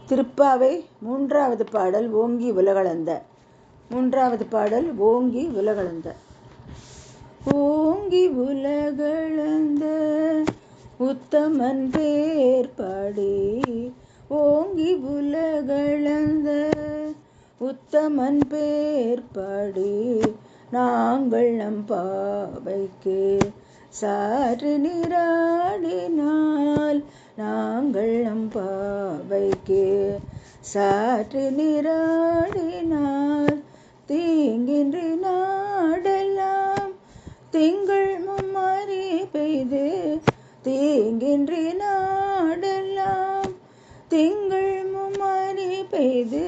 திருப்பாவை மூன்றாவது பாடல் ஓங்கி உலகளந்த. மூன்றாவது பாடல் ஓங்கி உலகளந்த. ஓங்கி உலகளந்த உத்தமன் பேர் பாடி, ஓங்கி உலகளந்த உத்தமன் பேர் பாடி, நாங்கள் நம் பாவைக்கு சாற்று நீராடினால், நாங்கள் நம் பாவைக்கு சாற்று நீராடினால், தீங்கின்றி நாடெல்லாம் திங்கள் மும்மாரி பெய்து, தீங்கின்றி நாடெல்லாம் திங்கள் மும்மாரி பெய்து,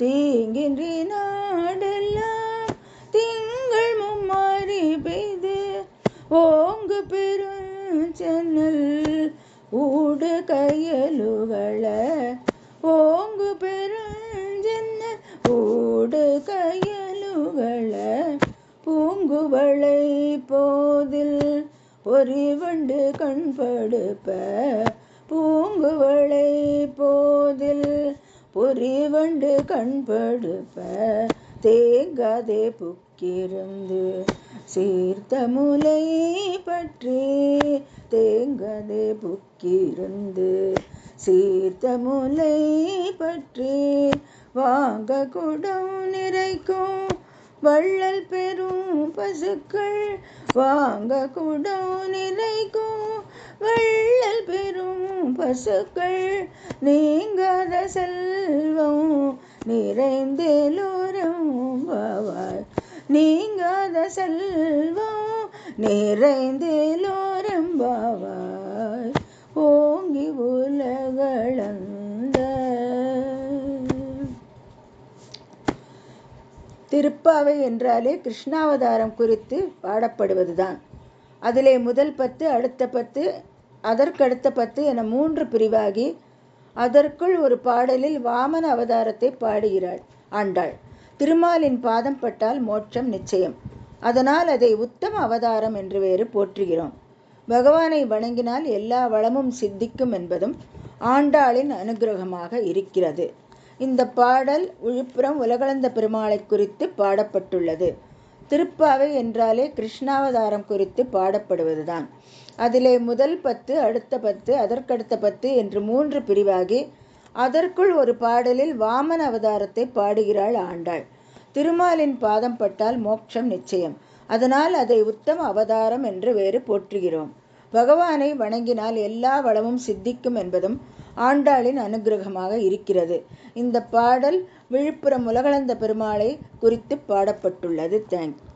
தீங்கின்றி நாடெல்லாம் திங்கள் மும்மாரி பெய்து, ஓங்கு பெருஞ்சென்னல் ஊடு கையலுகள, ஓங்கு பெருஞ்சென்னல் ஊடு கையலுகள, பூங்குவளை போதில் பொறிவண்டு கண்படுப்ப, பூங்குவளை போதில் பொறிவண்டு கண்படுப்ப, தேங்காதே புக்கிருந்து சீர்த்த முலை பற்றி, தேங்காதே புக்கிருந்து சீர்த்த முலை பற்றி, வாங்க குடம் நிறைக்கும் வள்ளல் பெரும் பசுக்கள், வாங்க குடம் நிறைக்கும் வள்ளல் பெரும் பசுக்கள், நீங்காத செல்வம் நிறைந்தேலோரம் பாவாய், நீங்காத செல்வம் நிறைந்தேலோரம் பாவாய், ஓங்கி உலகளந்த. திருப்பாவை என்றாலே கிருஷ்ணாவதாரம் குறித்து பாடப்படுவதுதான். அதிலே முதல் 10, அடுத்த 10, அதற்கடுத்த 10 என 3 பிரிவாகி, அதற்குள் ஒரு பாடலில் வாமன அவதாரத்தை பாடுகிறாள் ஆண்டாள். திருமாலின் பாதம் பட்டால் மோட்சம் நிச்சயம். அதனால் அதை உத்தம அவதாரம் என்று வேறு போற்றுகிறோம். பகவானை வணங்கினால் எல்லா வளமும் சித்திக்கும் என்பதும் ஆண்டாளின் அனுகிரகமாக இருக்கிறது. இந்த பாடல் விழுப்புரம் உலகளந்த பெருமாளை குறித்து பாடப்பட்டுள்ளது. திருப்பாவை என்றாலே கிருஷ்ணாவதாரம் குறித்து பாடப்படுவதுதான். அதிலே முதல் 10, அடுத்த 10, அதற்கடுத்த 10 என்று 3 பிரிவாகி, அதற்குள் ஒரு பாடலில் வாமன அவதாரத்தை பாடுகிறாள் ஆண்டாள். திருமாலின் பாதம் பட்டால் மோட்சம் நிச்சயம். அதனால் அதை உத்தம அவதாரம் என்று வேறு போற்றுகிறோம். பகவானை வணங்கினால் எல்லா வளமும் சித்திக்கும் என்பதும் ஆண்டாளின் அனுகிரகமாக இருக்கிறது. இந்த பாடல் விழுப்புரம் உலகளந்த பெருமாளை குறித்து பாடப்பட்டுள்ளது. தேங்க்யூ.